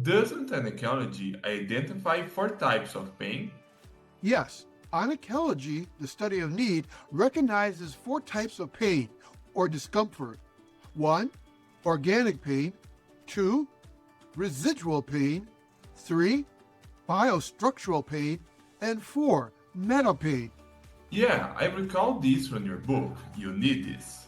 Doesn't an ecology identify four types of pain? Yes, onychology, the study of need, recognizes four types of pain or discomfort. One, organic pain. Two, residual pain. Three, biostructural pain. And four, meta pain. Yeah, I recall this from your book. You need this.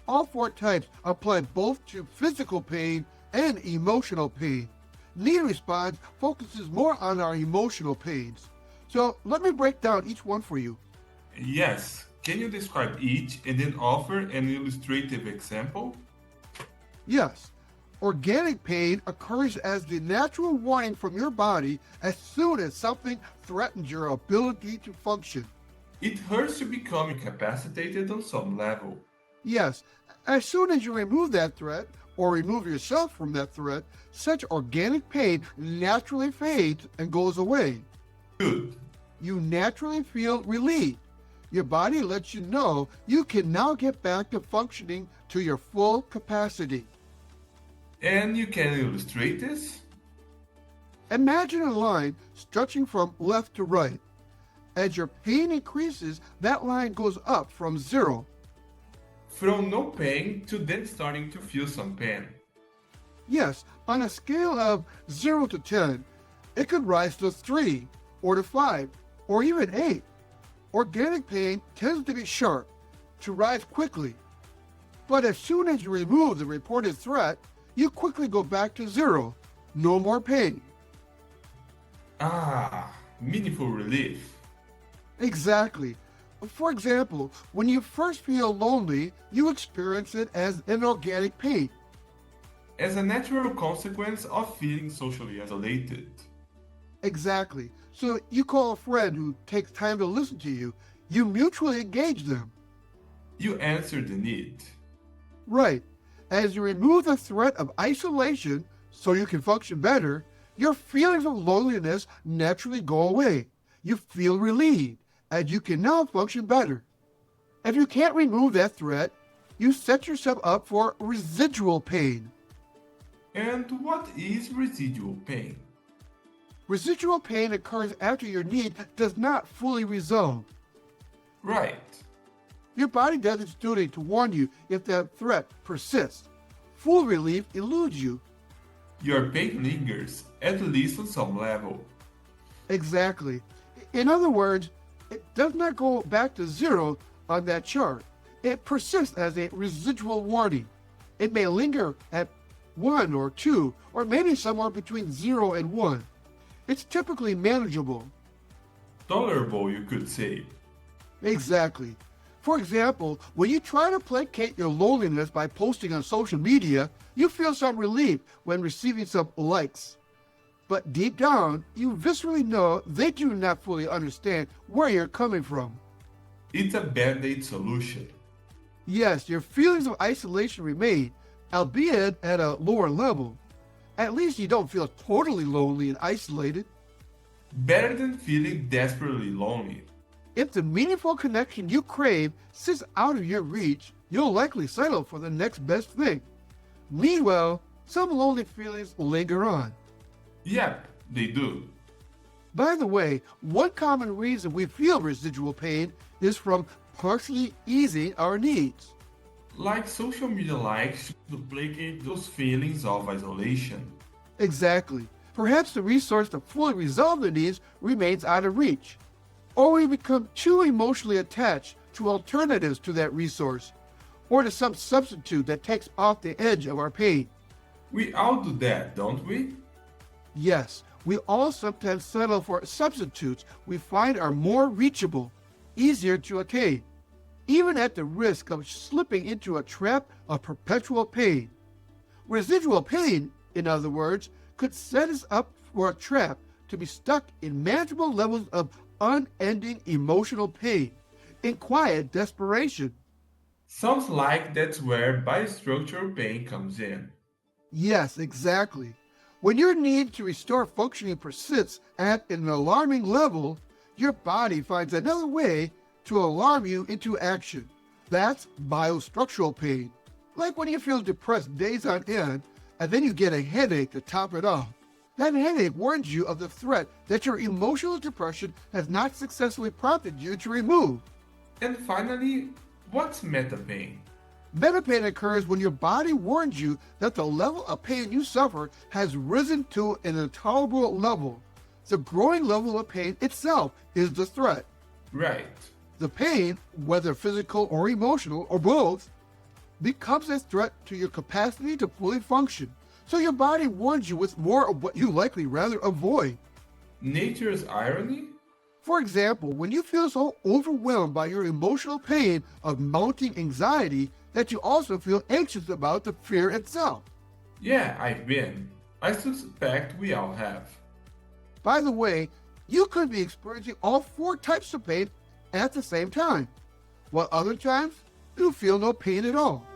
All four types apply both to physical pain and emotional pain. Need response focuses more on our emotional pains. So let me break down each one for you. Yes, can you describe each and then offer an illustrative example? Yes, organic pain occurs as the natural warning from your body as soon as something threatens your ability to function. It hurts to become incapacitated on some level. Yes, as soon as you remove that threat or remove yourself from that threat, such organic pain naturally fades and goes away. Good. You naturally feel relieved. Your body lets you know you can now get back to functioning to your full capacity. And you can illustrate this? Imagine a line stretching from left to right. As your pain increases, that line goes up from zero. From no pain to then starting to feel some pain. Yes, on a scale of 0 to 10, it could rise to 3, or to 5, or even 8. Organic pain tends to be sharp, to rise quickly. But as soon as you remove the reported threat, you quickly go back to 0. No more pain. Ah, meaningful relief. Exactly. For example, when you first feel lonely, you experience it as an organic pain. As a natural consequence of feeling socially isolated. Exactly. So you call a friend who takes time to listen to you. You mutually engage them. You answer the need. Right. As you remove the threat of isolation so you can function better, your feelings of loneliness naturally go away. You feel relieved, and you can now function better. If you can't remove that threat, you set yourself up for residual pain. And what is residual pain? Residual pain occurs after your need does not fully resolve. Right. Your body does its duty to warn you if that threat persists. Full relief eludes you. Your pain lingers, at least on some level. Exactly. In other words, it does not go back to zero on that chart. It persists as a residual warning. It may linger at 1 or 2, or maybe somewhere between 0 and 1. It's typically manageable. Tolerable, you could say. Exactly. For example, when you try to placate your loneliness by posting on social media, you feel some relief when receiving some likes. But deep down, you viscerally know they do not fully understand where you're coming from. It's a band-aid solution. Yes, your feelings of isolation remain, albeit at a lower level. At least you don't feel totally lonely and isolated. Better than feeling desperately lonely. If the meaningful connection you crave sits out of your reach, you'll likely settle for the next best thing. Meanwhile, some lonely feelings linger on. Yep, they do. By the way, one common reason we feel residual pain is from partially easing our needs. Like social media likes to placate those feelings of isolation. Exactly. Perhaps the resource to fully resolve the needs remains out of reach. Or we become too emotionally attached to alternatives to that resource, or to some substitute that takes off the edge of our pain. We all do that, don't we? Yes, we all sometimes settle for substitutes we find are more reachable, easier to attain, even at the risk of slipping into a trap of perpetual pain. Residual pain, in other words, could set us up for a trap to be stuck in manageable levels of unending emotional pain, in quiet desperation. Sounds like that's where biostructural pain comes in. Yes, exactly. When your need to restore functioning persists at an alarming level, your body finds another way to alarm you into action. That's biostructural pain. Like when you feel depressed days on end, and then you get a headache to top it off. That headache warns you of the threat that your emotional depression has not successfully prompted you to remove. And finally, what's meta pain? Meta pain occurs when your body warns you that the level of pain you suffer has risen to an intolerable level. The growing level of pain itself is the threat. Right. The pain, whether physical or emotional or both, becomes a threat to your capacity to fully function. So your body warns you with more of what you likely rather avoid. Nature's irony? For example, when you feel so overwhelmed by your emotional pain of mounting anxiety that you also feel anxious about the fear itself. Yeah, I've been. I suspect we all have. By the way, you could be experiencing all 4 types of pain at the same time, while other times you feel no pain at all.